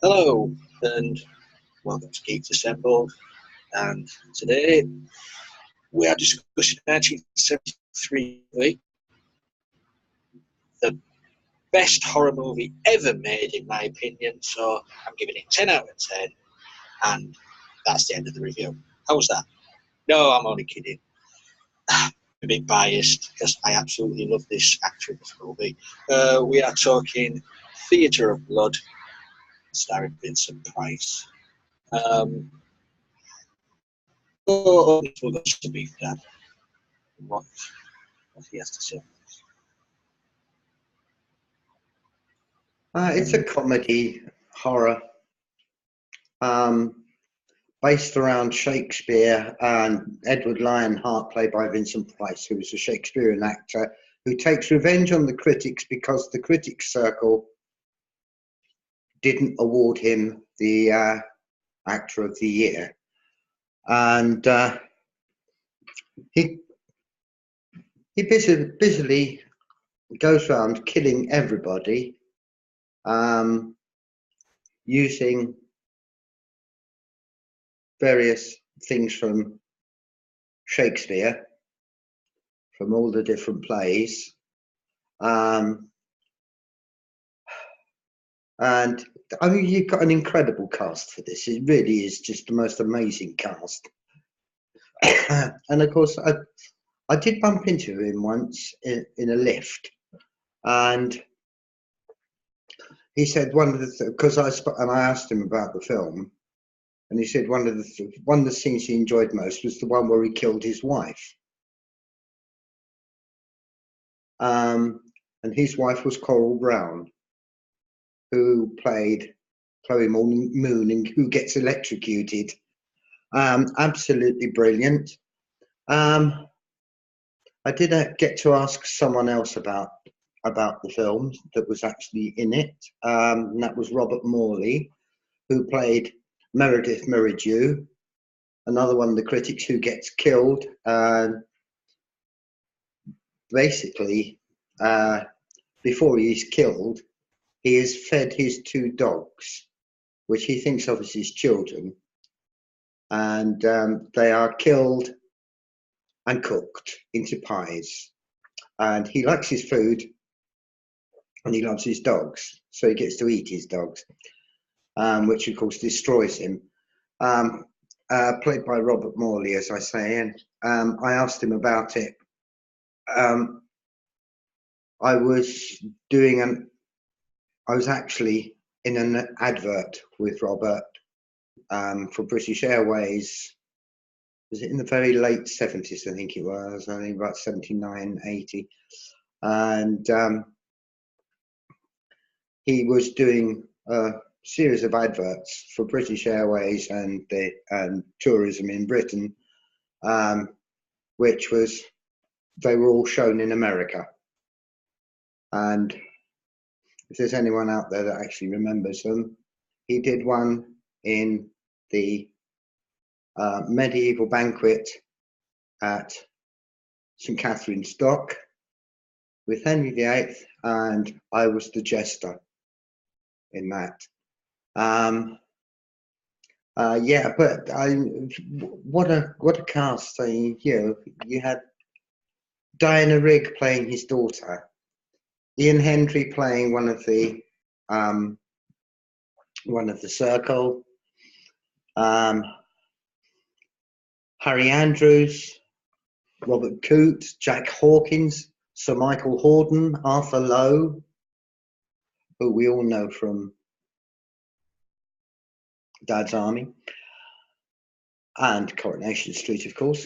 Hello and welcome to Geeks Assembled. And today we are discussing 1973, the best horror movie ever made, in my opinion. So I'm giving it 10 out of 10, and that's the end of the review. How was that? No, I'm only kidding. I'm a bit biased because I absolutely love this actor in this movie. We are talking Theatre of Blood, starring Vincent Price. We'll go to beef that. What, what he has to say. It's a comedy horror based around Shakespeare and Edward Lionheart, played by Vincent Price, who was a Shakespearean actor who takes revenge on the critics because the critics circle didn't award him the Actor of the Year. And he busily goes around killing everybody using various things from Shakespeare, from all the different plays. And I mean, you've got an incredible cast for this. It really is just the most amazing cast. And of course, I did bump into him once in a lift, and he said one of the because I asked him about the film, and he said one of the scenes he enjoyed most was the one where he killed his wife. And his wife was Coral Brown, who played Chloe Moon and who gets electrocuted. Absolutely brilliant. I did get to ask someone else about the film that was actually in it, and that was Robert Morley, who played Meredith Meridew, another one of the critics who gets killed. Basically, before he is killed, he has fed his two dogs, which he thinks of as his children, and they are killed and cooked into pies. And he likes his food and he loves his dogs, so he gets to eat his dogs, which of course destroys him. Played by Robert Morley, as I say, and I asked him about it. I was actually in an advert with Robert for British Airways. Was it in the very late 70s? I think it was. I think about 79, 80. And he was doing a series of adverts for British Airways and tourism in Britain, which was, they were all shown in America. And if there's anyone out there that actually remembers them, he did one in the medieval banquet at St. Catherine's Dock with Henry VIII, and I was the jester in that. Yeah, but what a cast! You had Diana Rigg playing his daughter, Ian Hendry playing one of the circle, Harry Andrews, Robert Coote, Jack Hawkins, Sir Michael Hordern, Arthur Lowe, who we all know from Dad's Army and Coronation Street, of course,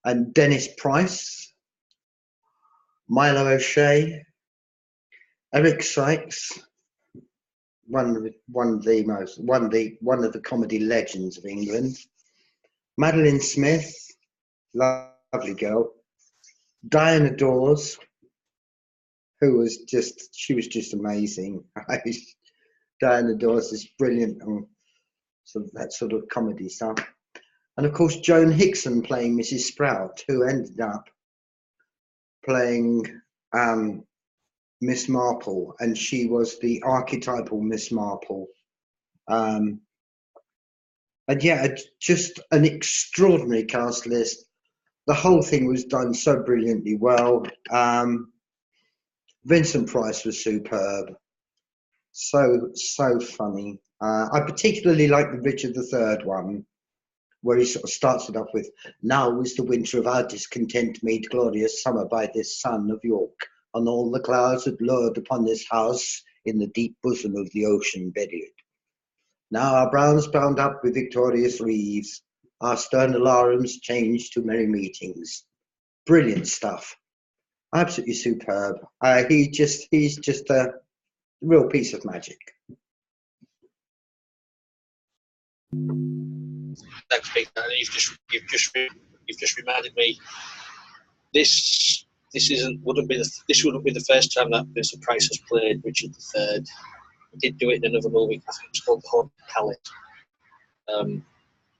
and Dennis Price, Milo O'Shea, Eric Sykes, one of the comedy legends of England, Madeline Smith, lovely girl, Diana Dawes, who was just amazing. Diana Dawes is brilliant on that sort of comedy stuff. And of course, Joan Hickson playing Mrs. Sprout, who ended up playing Miss Marple, and she was the archetypal Miss Marple And yeah, just an extraordinary cast list. The whole thing was done so brilliantly well. Vincent Price was superb. So funny. I particularly like the Richard III one, where he sort of starts it off with, "Now is the winter of our discontent made glorious summer by this sun of York, on all the clouds that lured upon this house in the deep bosom of the ocean buried. Now our browns bound up with victorious wreaths, our stern alarums changed to merry meetings." Brilliant stuff. Absolutely superb. He's just a real piece of magic. Thanks, Peter. You've just reminded me. This wouldn't be the first time that Vincent Price has played Richard III. He did do it in another movie. I think it's called The Haunted Palace.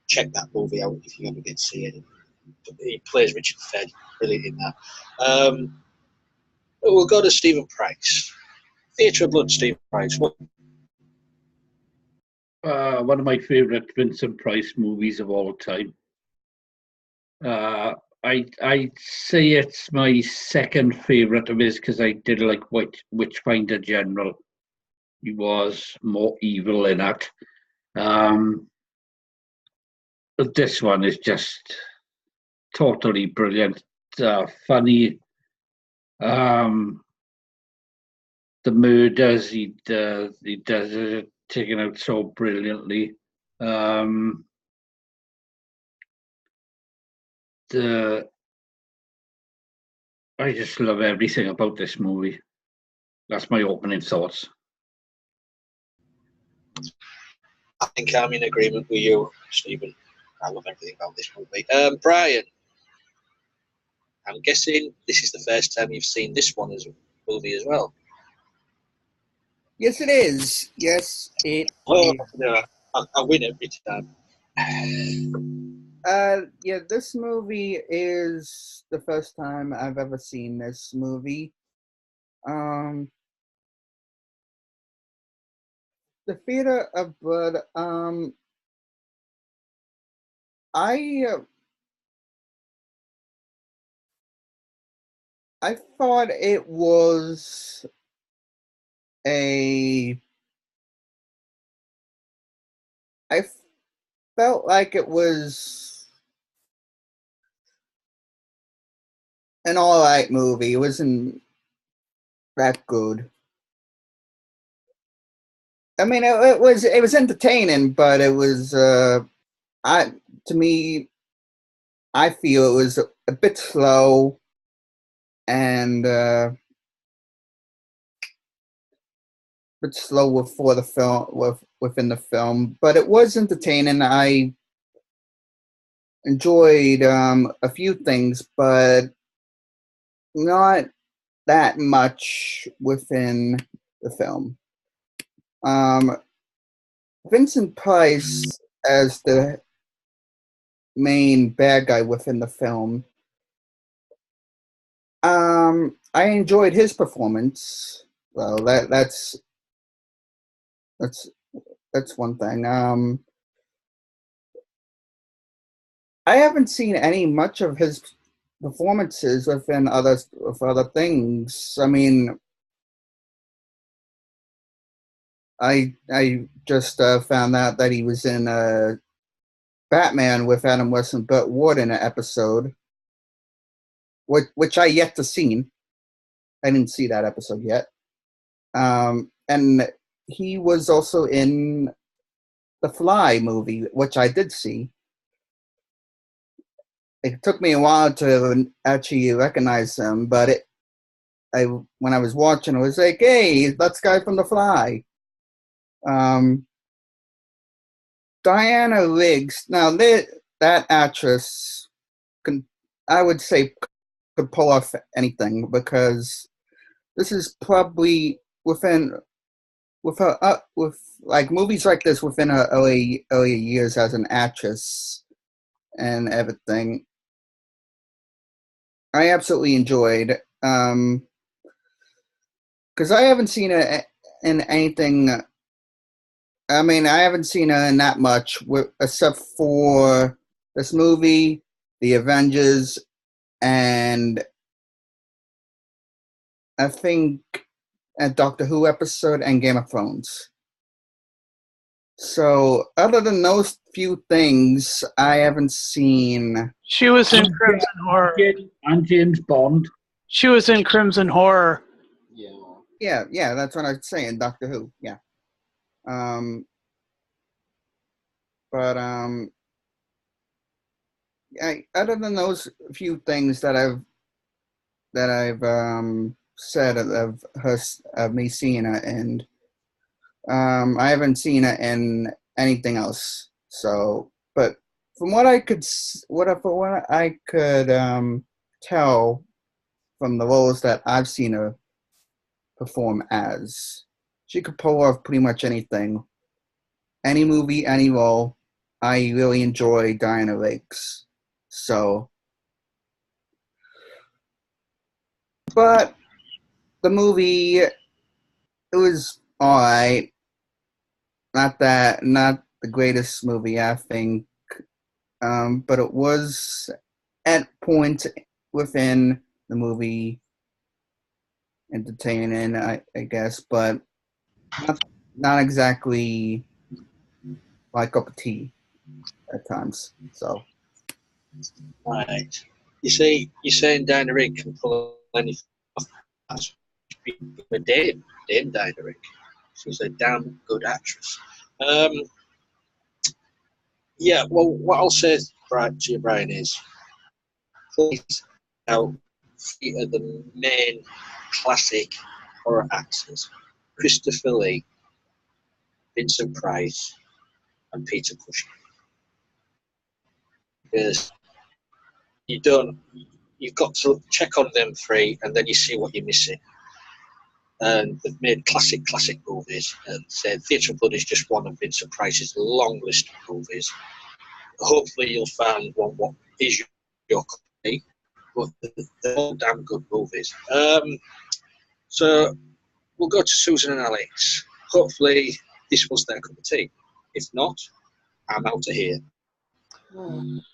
Check that movie out if you ever get to see it. He plays Richard III, brilliant in that. We'll go to Stephen Price. Theatre of Blood, Stephen Price. What? One of my favourite Vincent Price movies of all time. I'd say it's my second favourite of his because I did like Witchfinder General. He was more evil in that. But this one is just totally brilliant, funny. The murders he does it taken out so brilliantly. I just love everything about this movie. That's my opening thoughts. I think I'm in agreement with you, Stephen. I love everything about this movie. Brian, I'm guessing this is the first time you've seen this one as a movie as well. Yes, it is. Yes, it Oh, is. no, I win every time. Yeah, this movie is the first time I've ever seen this movie. The Theatre of Blood. I thought it was I felt like it was an alright movie. It wasn't that good. I mean, it was entertaining, but it was to me, I feel it was a bit slow and bit slow for the film within the film, but it was entertaining. I enjoyed a few things, but not that much within the film. Vincent Price as the main bad guy within the film. I enjoyed his performance. Well, that's one thing. I haven't seen any much of his performances within other things. I mean, I just found out that he was in Batman with Adam West and Burt Ward in an episode, which I yet to see. I didn't see that episode yet. And he was also in the Fly movie, which I did see. It took me a while to actually recognize him, but when I was watching, I was like, "Hey, that's the guy from The Fly." Diana Riggs. Now, that actress I would say, could pull off anything, because this is probably with like movies like this within her early years as an actress and everything. I absolutely enjoyed, because I haven't seen it in anything I mean, I haven't seen her in that much, except for this movie, The Avengers, and I think a Doctor Who episode and Game of Thrones. So, other than those few things, I haven't seen. She was in Crimson Horror. And James Bond. She was in Crimson Horror. Yeah, that's what I'm saying. Doctor Who, yeah. But other than those few things that I've said of me seeing it, and I haven't seen it in anything else. So, but from what I could tell from the roles that I've seen her perform as, she could pull off pretty much anything, any movie, any role. I really enjoy Diana Riggs. So, but the movie, it was alright. Not the greatest movie, I think. But it was at points within the movie entertaining, I guess, but not exactly my cup of tea at times. So, Right. You're saying Diana Rigg can pull anything off. That's Dame Diana Rigg. She's a damn good actress. Yeah, well, what I'll say to you, Brian, is please now three of the main classic horror actors: Christopher Lee, Vincent Price, and Peter Cushing. Because you've got to check on them three, and then you see what you're missing. And they've made classic movies. And Theatre of Blood is just one of Vincent Price's long list of movies. Hopefully you'll find one what is your company, but they're all damn good movies. So we'll go to Susan and Alex. Hopefully this was their cup of tea. If not, I'm out of here.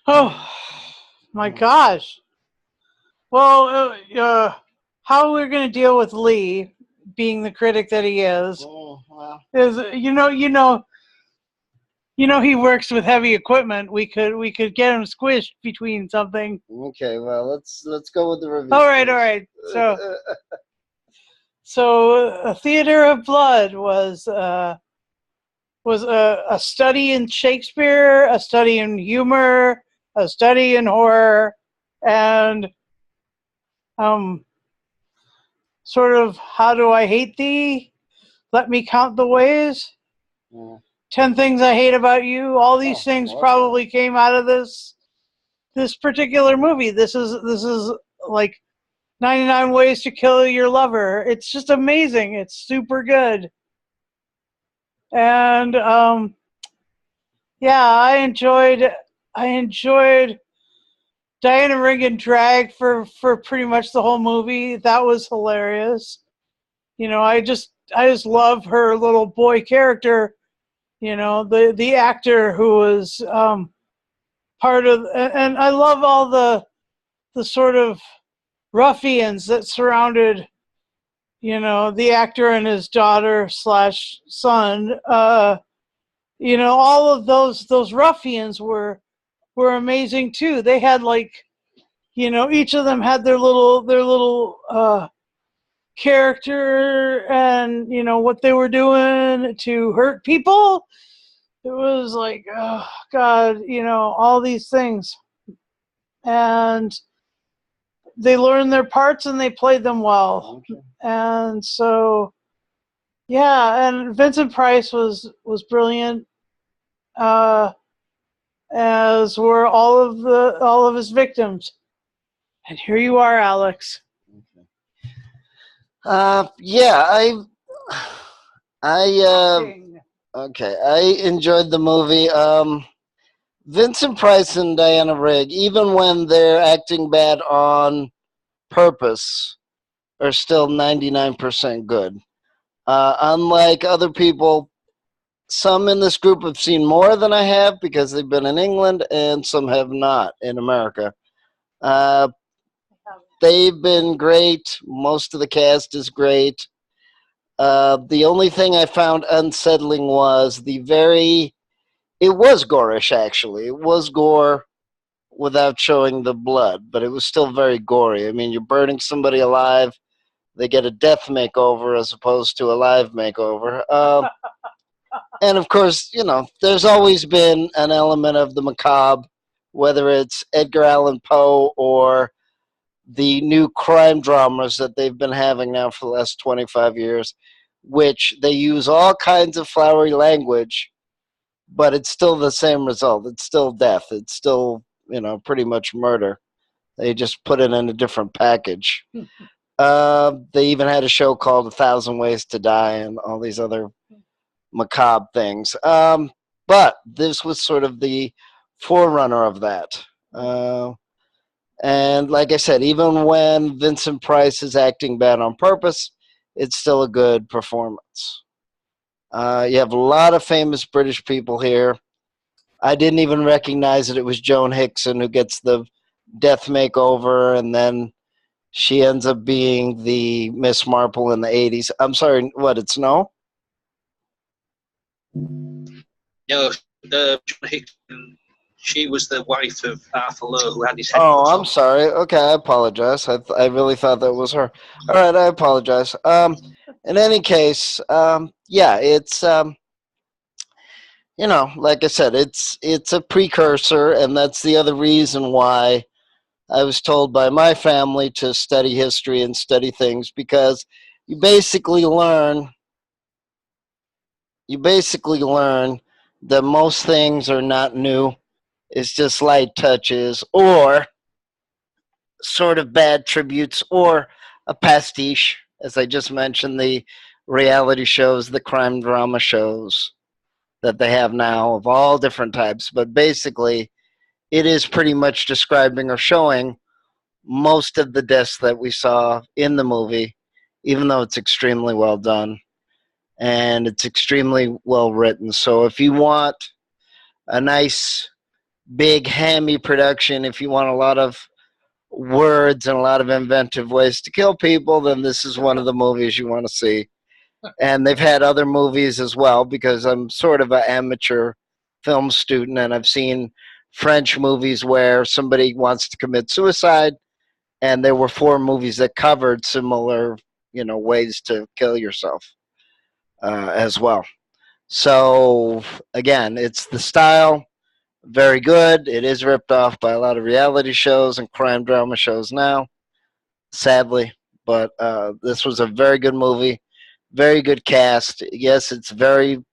Oh, my gosh. Well, how we're going to deal with Lee, being the critic that he is is he works with heavy equipment. We could get him squished between something. Okay, well, let's go with the review. All right. So A Theatre of Blood was a study in Shakespeare, a study in humor, a study in horror, and sort of How Do I Hate Thee? Let Me Count the Ways. 10 Things I Hate About You. All these things probably came out of this particular movie. This is like 99 Ways to Kill Your Lover. It's just amazing. It's super good. And I enjoyed Diana Rigg in drag for pretty much the whole movie. That was hilarious. I just love her little boy character. The actor who was part of, and I love all the sort of ruffians that surrounded, the actor and his daughter / son. All of those ruffians were amazing too. They had each of them had their little character and what they were doing to hurt people. It was like, oh God, all these things, and they learned their parts and they played them well. Okay. And so, and Vincent Price was brilliant, as were all of his victims. And here you are, Alex. I enjoyed the movie. Vincent Price and Diana Rigg, even when they're acting bad on purpose, are still 99% good. Unlike other people some in this group have seen more than I have because they've been in England, and some have not in America. They've been great. Most of the cast is great. The only thing I found unsettling was it was gorish, actually. It was gore without showing the blood, but it was still very gory. I mean, you're burning somebody alive. They get a death makeover as opposed to a live makeover. And of course, there's always been an element of the macabre, whether it's Edgar Allan Poe or the new crime dramas that they've been having now for the last 25 years, which they use all kinds of flowery language, but it's still the same result. It's still death. It's still, pretty much murder. They just put it in a different package. They even had a show called A Thousand Ways to Die and all these other macabre things. But this was sort of the forerunner of that. And like I said, even when Vincent Price is acting bad on purpose, it's still a good performance. You have a lot of famous British people here. I didn't even recognize that it was Joan Hickson who gets the death makeover, and then she ends up being the Miss Marple in the 80s. I'm sorry, what, it's no? No, John Hickson, she was the wife of Arthur Lowe who had his head Oh, cut I'm off. sorry. Okay, I apologize. I really thought that was her. All right, I apologize. In any case, yeah, it's like I said, it's a precursor, and that's the other reason why I was told by my family to study history and study things, because you basically learn that most things are not new. It's just light touches or sort of bad tributes or a pastiche, as I just mentioned, the reality shows, the crime drama shows that they have now of all different types. But basically, it is pretty much describing or showing most of the deaths that we saw in the movie, even though it's extremely well done and it's extremely well written. So if you want a nice, big, hammy production, if you want a lot of words and a lot of inventive ways to kill people, then this is one of the movies you want to see. And they've had other movies as well, because I'm sort of an amateur film student, and I've seen French movies where somebody wants to commit suicide, and there were 4 movies that covered similar, ways to kill yourself as well. So again, it's the style, very good. It is ripped off by a lot of reality shows and crime drama shows now, sadly. But this was a very good movie, very good cast. Yes, it's very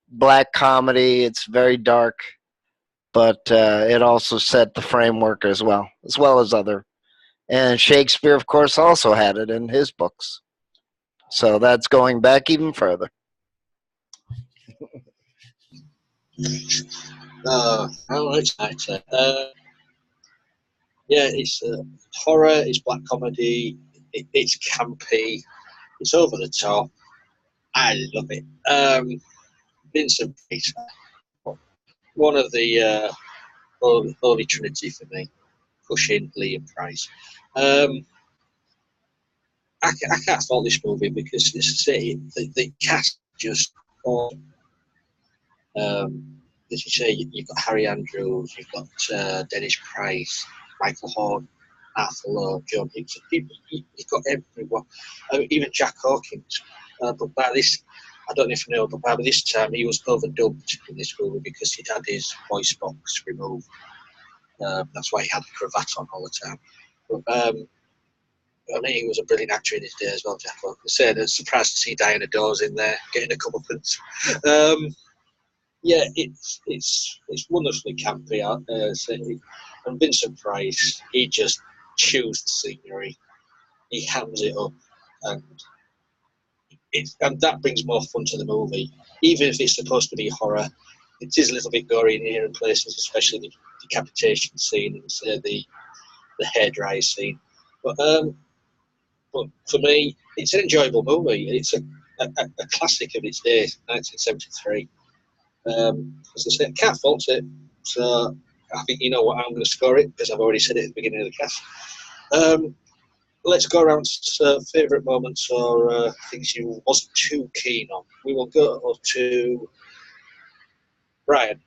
black comedy. It's very dark, but it also set the framework as well as other. And Shakespeare, of course, also had it in his books. So that's going back even further. How exciting. Yeah, it's horror, it's black comedy, it's campy, it's over the top. I love it. Vincent Price, one of the holy trinity for me. Cushing, Lee, and Price. I can't fault this movie because, as I say, the cast just awesome. As you say, you've got Harry Andrews, you've got Dennis Price, Michael Horn, Arthur Lowe, John Hickson. You've got everyone, even Jack Hawkins. But by this, I don't know if you know, but by this time he was overdubbed in this movie because he'd had his voice box removed. That's why he had a cravat on all the time. But I mean, he was a brilliant actor in his day as well, Jack Hawkins. I was surprised to see Diana Dawes in there getting a comeuppance. Yeah, it's wonderfully campy. And Vincent Price, he just chews the scenery. He hams it up, and that brings more fun to the movie. Even if it's supposed to be horror, it is a little bit gory in here in places, especially the decapitation scene and the hair dry scene. But for me, it's an enjoyable movie. It's a classic of its day, 1973. As I said, cat faults it. So I think you know what I'm going to score it because I've already said it at the beginning of the cast. Let's go around favourite moments or things you wasn't too keen on. We will go to Brian.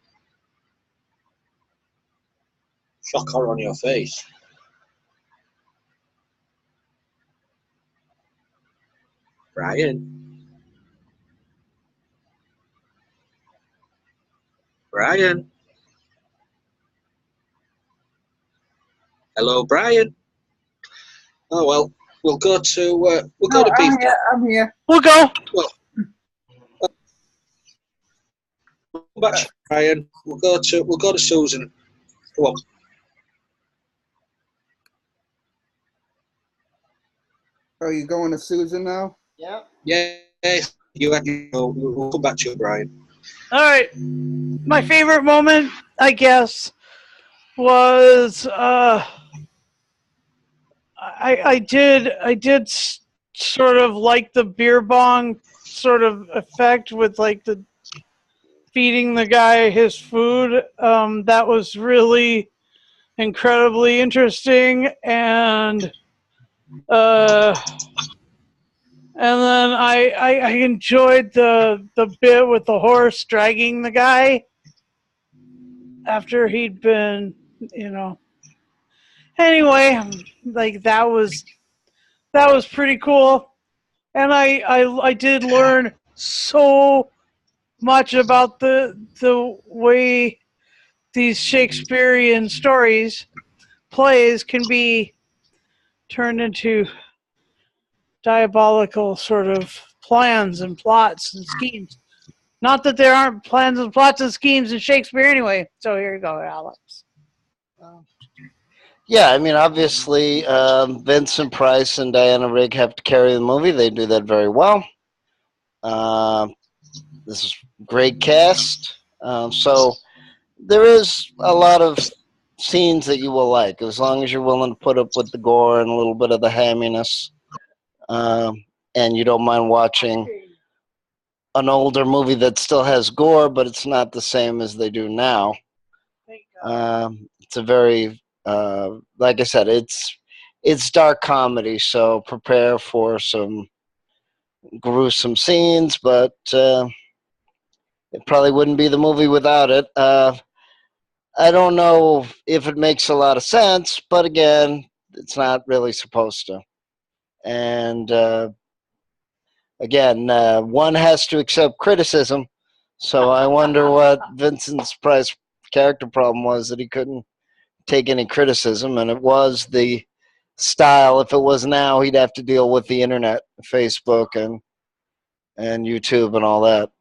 Shock horror on your face. Brian. Brian. Hello, Brian. Oh well, we'll go to Beef. I'm here. We'll go. Well, back to Brian. We'll go to Susan. Come on. Are you going to Susan now? Yeah. Yeah, you had to go. We'll come back to you, Brian. All right. My favorite moment, I guess, was I did sort of like the beer bong sort of effect with like the feeding the guy his food. That was really incredibly interesting, and then I enjoyed the bit with the horse dragging the guy after he'd been, you know. Anyway, like that was pretty cool, and I did learn so much about the way these Shakespearean plays can be turned into diabolical sort of plans and plots and schemes. Not that there aren't plans and plots and schemes in Shakespeare anyway. So here you go, Alex. Yeah, I mean, obviously, Vincent Price and Diana Rigg have to carry the movie. They do that very well. This is great cast. So there is a lot of scenes that you will like, as long as you're willing to put up with the gore and a little bit of the hamminess, and you don't mind watching an older movie that still has gore, but it's not the same as they do now. It's a very, like I said, it's dark comedy, so prepare for some gruesome scenes, but it probably wouldn't be the movie without it. I don't know if it makes a lot of sense, but again, it's not really supposed to. And again, one has to accept criticism, so I wonder what Vincent Price's character problem was, that he couldn't take any criticism, and it was the style. If it was now, he'd have to deal with the internet, Facebook, and YouTube and all that.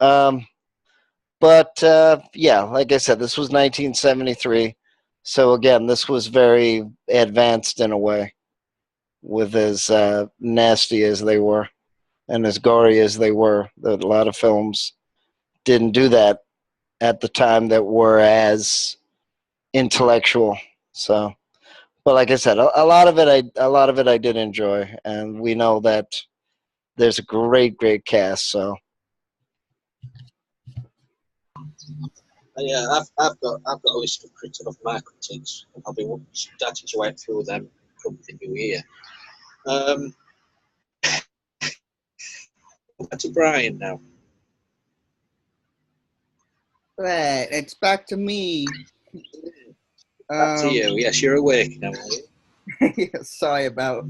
But yeah, like I said, this was 1973, so again, this was very advanced in a way, with as nasty as they were and as gory as they were. That a lot of films didn't do that at the time that were as intellectual. So, but like I said, a lot of it I did enjoy, and we know that there's a great cast. So Yeah, I've got a list of my critiques. I'll be starting to wait through them come the new year. Back to Brian now. Right, it's back to me. Back to you. Yes, you're awake now. Yeah, sorry about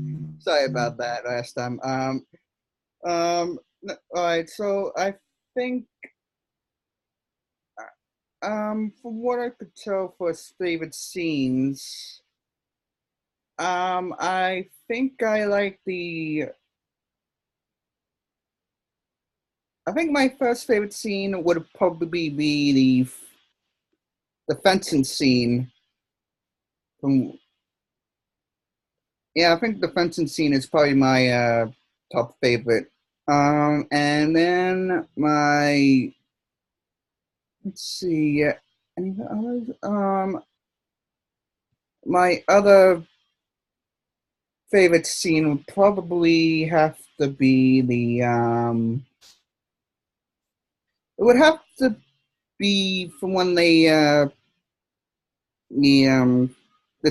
that last time. All right, so I think, from what I could tell for favorite scenes, I think I think my first favorite scene would probably be the fencing scene. I think the fencing scene is probably my top favorite. And then let's see, any others? My other favorite scene would probably have to be it would have to be from when they're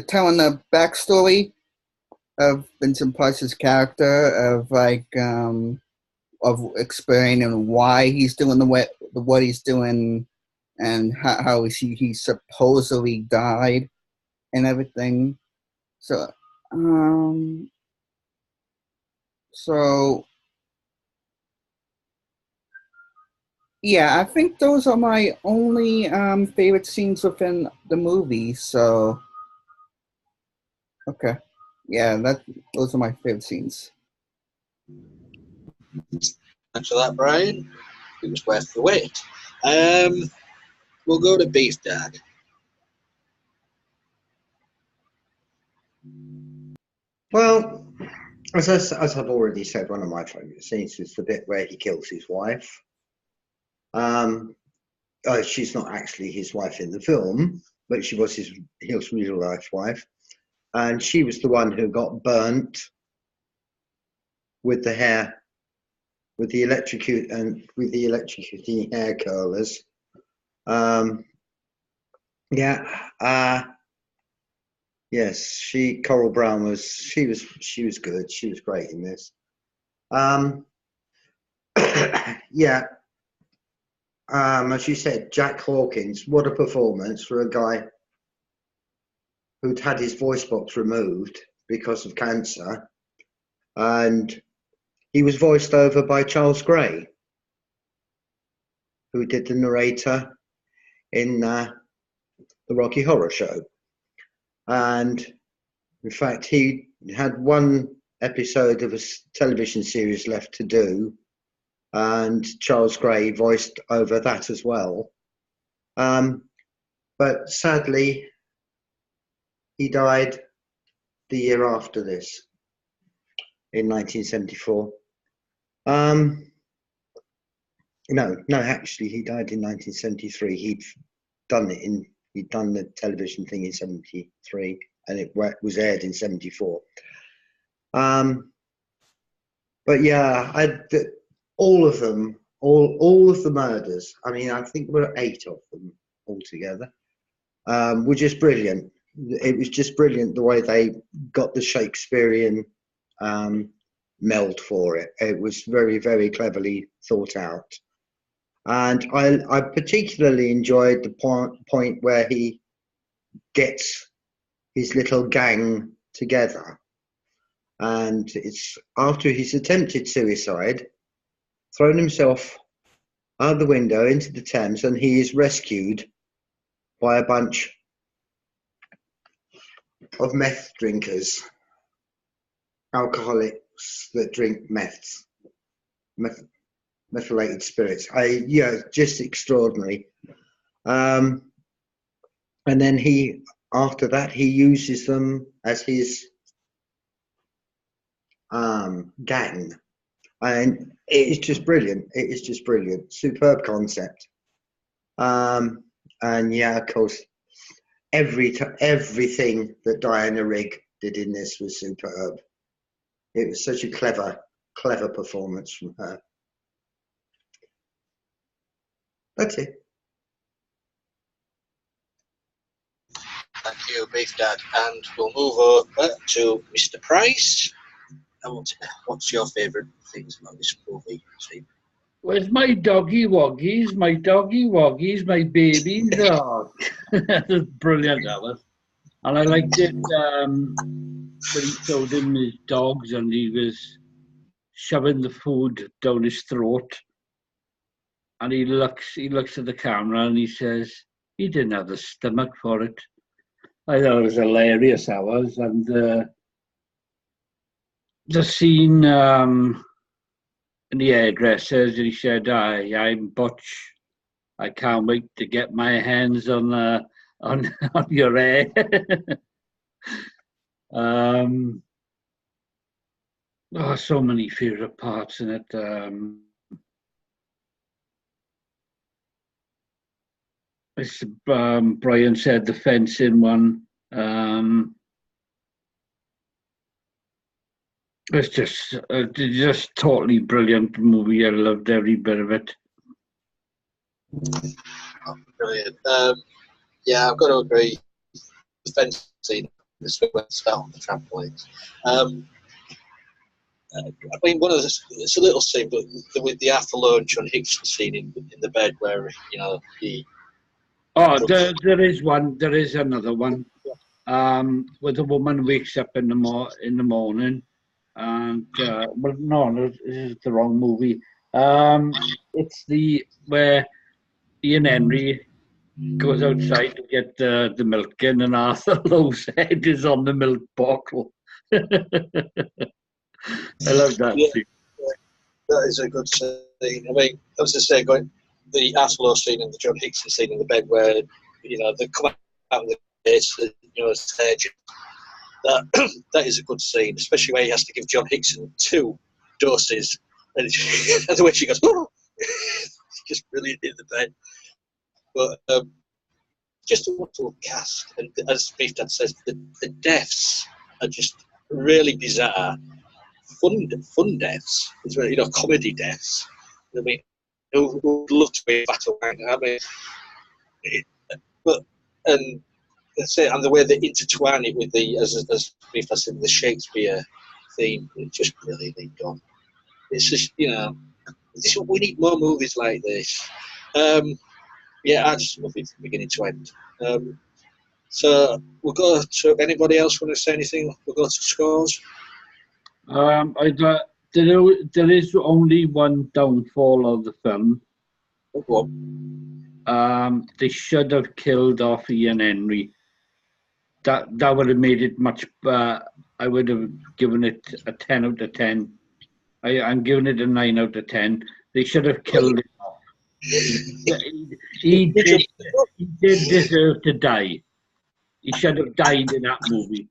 telling the backstory of Vincent Price's character, of of explaining why he's doing what he's doing, and how he supposedly died and everything. So yeah, I think those are my only favorite scenes within the movie. So okay, yeah, those are my favorite scenes. Thanks for that, Brian. It was worth the wait. We'll go to Beef Dad. Well, as I've already said, one of my favourite scenes is the bit where he kills his wife. She's not actually his wife in the film, but she was his real life wife, and she was the one who got burnt with the hair, with the electrocuting hair curlers. Yes, Coral Brown was good. She was great in this. Yeah. As you said, Jack Hawkins, what a performance for a guy who'd had his voice box removed because of cancer, and he was voiced over by Charles Gray, who did the narrator in the Rocky Horror Show. And in fact, he had one episode of a television series left to do, and Charles Gray voiced over that as well. But sadly, he died the year after this, in 1974. No, actually, he died in 1973. He'd done the television thing in 73, and it was aired in 74. But yeah, all of them, all of the murders, I mean, I think there were 8 of them altogether, were just brilliant. It was just brilliant the way they got the Shakespearean meld for it. It was very, very cleverly thought out. And I particularly enjoyed the point where he gets his little gang together. And it's after he's attempted suicide, thrown himself out the window into the Thames, and he is rescued by a bunch of meth drinkers, alcoholics that drink methylated spirits. Just extraordinary. And then after that, he uses them as his gang, and it is just brilliant. It is just brilliant. Superb concept. And yeah, of course, everything that Diana Rigg did in this was superb. It was such a clever performance from her. That's it. Thank you, Beef Dad. And we'll move over to Mr. Price. What's your favourite things about this movie, Steve? Where's my doggy woggies? My doggy woggies, my babies. Oh, that's brilliant, that was. And I liked it when he showed him his dogs and he was shoving the food down his throat. And he looks at the camera and he says, he didn't have the stomach for it. I thought it was hilarious, that was. And the scene in the hairdressers, he said, I'm Butch. I can't wait to get my hands on your hair. So many favourite parts in it. As Brian said, the fencing one. It's just totally brilliant movie. I loved every bit of it. Oh, brilliant. Yeah, I've got to agree. The fence scene, the swing fell on the trampolines. I mean, it's a little scene, but with the Athelone John Hickson scene in the bed where, you know, he. Oh, there is one. There is another one. Where the woman wakes up in the morning, and well, no, this is the wrong movie. It's where Ian Henry goes outside to get the milk in, and Arthur Lowe's head is on the milk bottle. I love that scene. That is a good scene. I mean, I was just saying, the Athelone scene and the John Hickson scene in the bed where, you know, they come out of the base, you know, stage. That is a good scene, especially where he has to give John Hickson 2 doses. And the way she goes, oh! It's just brilliant in the bed. But just a wonderful cast. And as Beef Dad says, the deaths are just really bizarre. Fun deaths, you know, comedy deaths. I mean, who would love to be a battle man? I mean, and that's it. And the way they intertwine it with as Beef Dad said, the Shakespeare theme, it's just brilliantly done. It's just, you know, we need more movies like this. Yeah, I just love it from beginning to end. So we'll go to anybody else want to say anything? We'll go to scores. There is only one downfall of the film. Go on. They should have killed off Ian Henry. That would have made it much. I would have given it a 10 out of 10. I'm giving it a 9 out of 10. They should have killed him off. He did deserve to die. He should have died in that movie.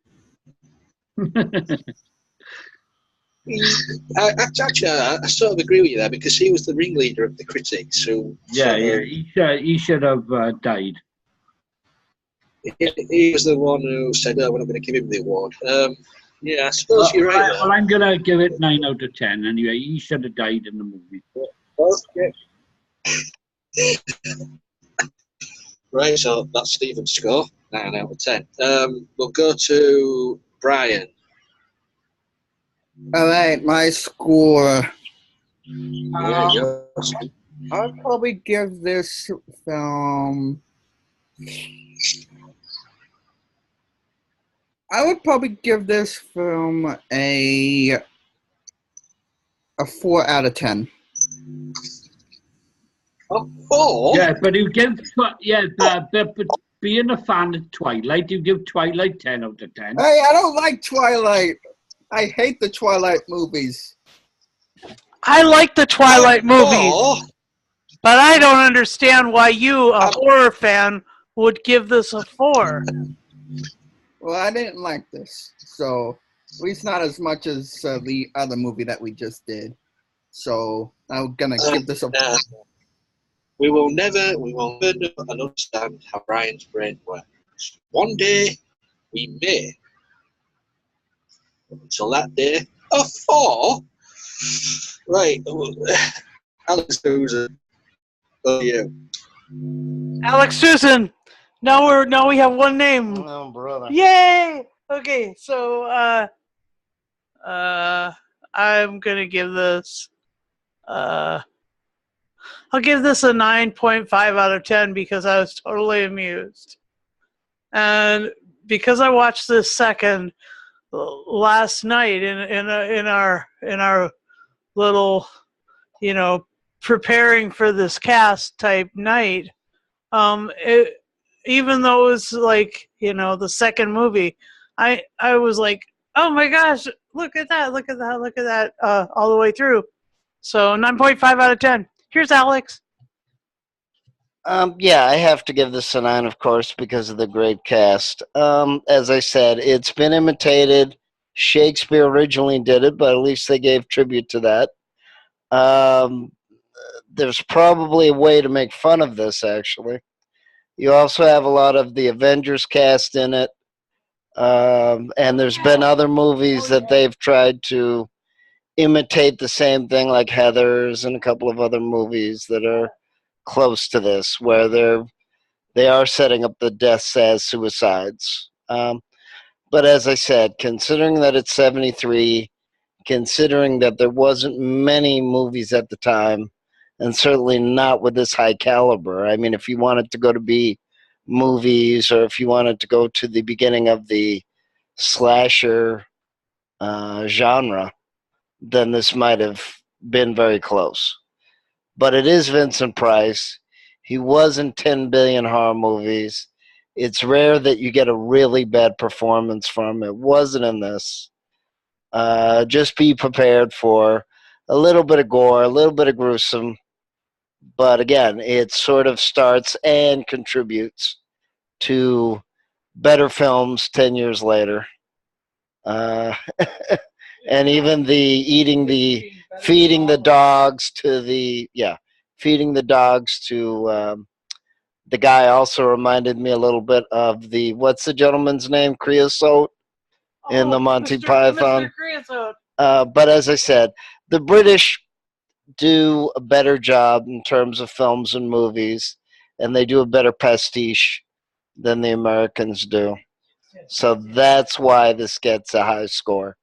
Actually, I sort of agree with you there because he was the ringleader of the critics. Who he should have died. He was the one who said, "Oh, we're not going to give him the award." Yeah, I suppose you're right. Well, I'm going to give it 9 out of 10 anyway. He should have died in the movie. Okay. Right, so that's Stephen's score, 9 out of 10. We'll go to Brian. All right, my score. Yeah, I'll probably give this film. I would probably give this film a 4 out of 10. A 4? Yeah, but you give but being a fan of Twilight, you give Twilight 10 out of 10. Hey, I don't like Twilight. I hate the Twilight movies. I like the Twilight movies, but I don't understand why you, a horror fan, would give this a 4. Well, I didn't like this, so at least not as much as the other movie that we just did. So I'm gonna give this a 4. We will never understand how Brian's brain works. One day, we may. Until that day, a 4? Right. Alex Susan. Oh, you. Alex Susan. Now we have one name. Oh, brother. Yay! Okay, so I'm gonna give this I'll give this a 9.5 out of 10 because I was totally amused. And because I watched this second last night in our little, you know, preparing for this cast type night, even though it was like, you know, the second movie, I was like, oh my gosh, look at that, all the way through. So 9.5 out of 10. Here's Alex. Yeah, I have to give this a 9, of course, because of the great cast. As I said, it's been imitated. Shakespeare originally did it, but at least they gave tribute to that. There's probably a way to make fun of this, actually. You also have a lot of the Avengers cast in it. And there's been other movies that they've tried to imitate the same thing, like Heathers and a couple of other movies that are close to this, where they are setting up the deaths as suicides. But as I said, considering that it's 73, considering that there wasn't many movies at the time, and certainly not with this high caliber. I mean, if you wanted to go to B movies, or if you wanted to go to the beginning of the slasher genre, then this might have been very close. But it is Vincent Price. He was in 10 billion horror movies. It's rare that you get a really bad performance from him. It wasn't in this. Just be prepared for a little bit of gore, a little bit of gruesome. But again, it sort of starts and contributes to better films 10 years later. And even feeding the dogs to the guy also reminded me a little bit of what's the gentleman's name, Creosote, in the Monty Python. Mr. Creosote. But as I said, the British do a better job in terms of films and movies, and they do a better pastiche than the Americans do. So that's why this gets a high score.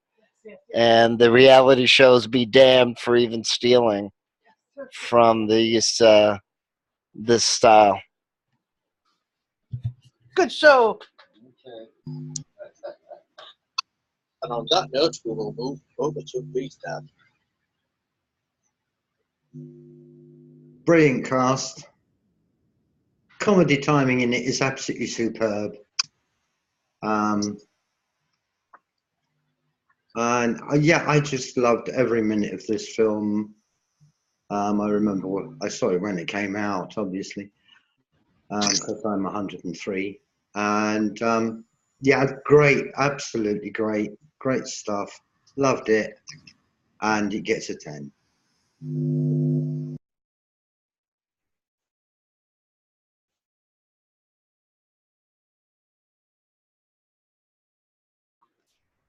And the reality shows be damned for even stealing from this style. Good show. And on that note, we will move over to Beastad. Brilliant cast. Comedy timing in it is absolutely superb. And yeah, I just loved every minute of this film. I remember I saw it when it came out, obviously, because I'm 103. And yeah, great, absolutely great stuff. Loved it, and it gets a 10.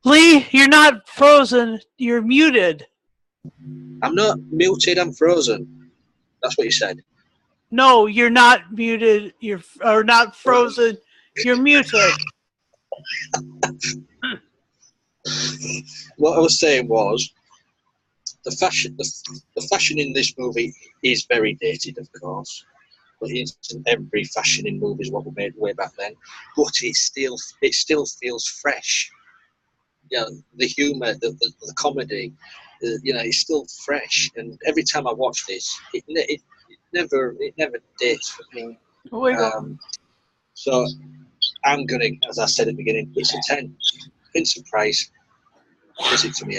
Lee, you're not frozen. You're muted. I'm not muted, I'm frozen. That's what you said. No, you're not muted. You're not frozen. You're muted. What I was saying was, the fashion in this movie is very dated, of course. But every fashion in movies what were made way back then. But it still feels fresh. You know, the humour, the comedy, it's still fresh. And every time I watch this, it never dates for me. So I'm gonna, as I said at the beginning, it's a 10. Vincent Price gives it to me.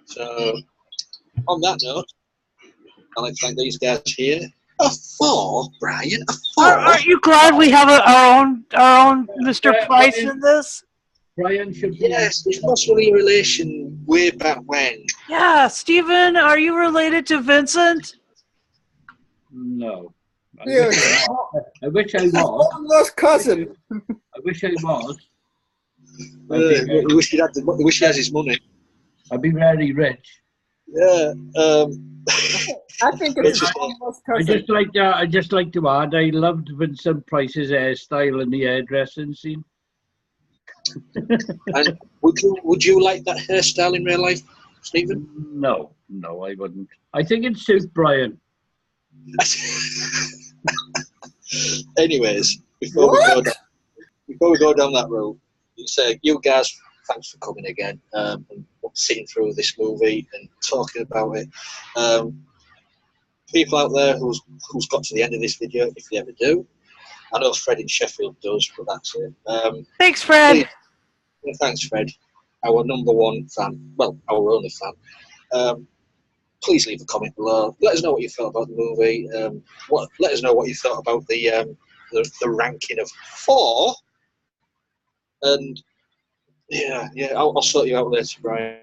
So on that note, I'd like to thank these guys here. A 4, Brian. A 4. Aren't you glad we have our own Mr. Price in this? Brian should be. Yes, it's possibly a relation way back when. Yeah, Stephen, are you related to Vincent? No. Yeah. I wish I was. Lost cousin. I wish I was. We wish he has his money. I'd be very rich. Yeah. I think it's lost cousin. I just like to add, I loved Vincent Price's hairstyle and the hairdressing scene. And would you like that hairstyle in real life, Stephen? No, I wouldn't. I think it suits Brian. Anyways, before we go down that road, you guys, thanks for coming again and sitting through this movie and talking about it. People out there who's got to the end of this video, if you ever do, I know Fred in Sheffield does, but that's it. Thanks, Fred. Thanks, Fred, our number one fan. Well, our only fan. Please leave a comment below. Let us know what you felt about the movie. Let us know what you thought about the ranking of 4. And yeah, I'll sort you out later, Brian.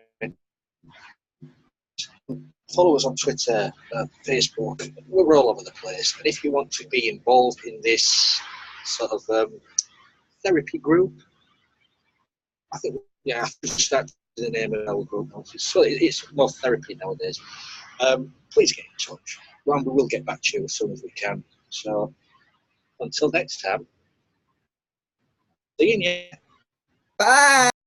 Follow us on Twitter, Facebook. We're all over the place. And if you want to be involved in this sort of therapy group, I think I should start the name of our group. So it's more therapy nowadays. Please get in touch. Well, we will get back to you as soon as we can. So until next time, see you. Bye.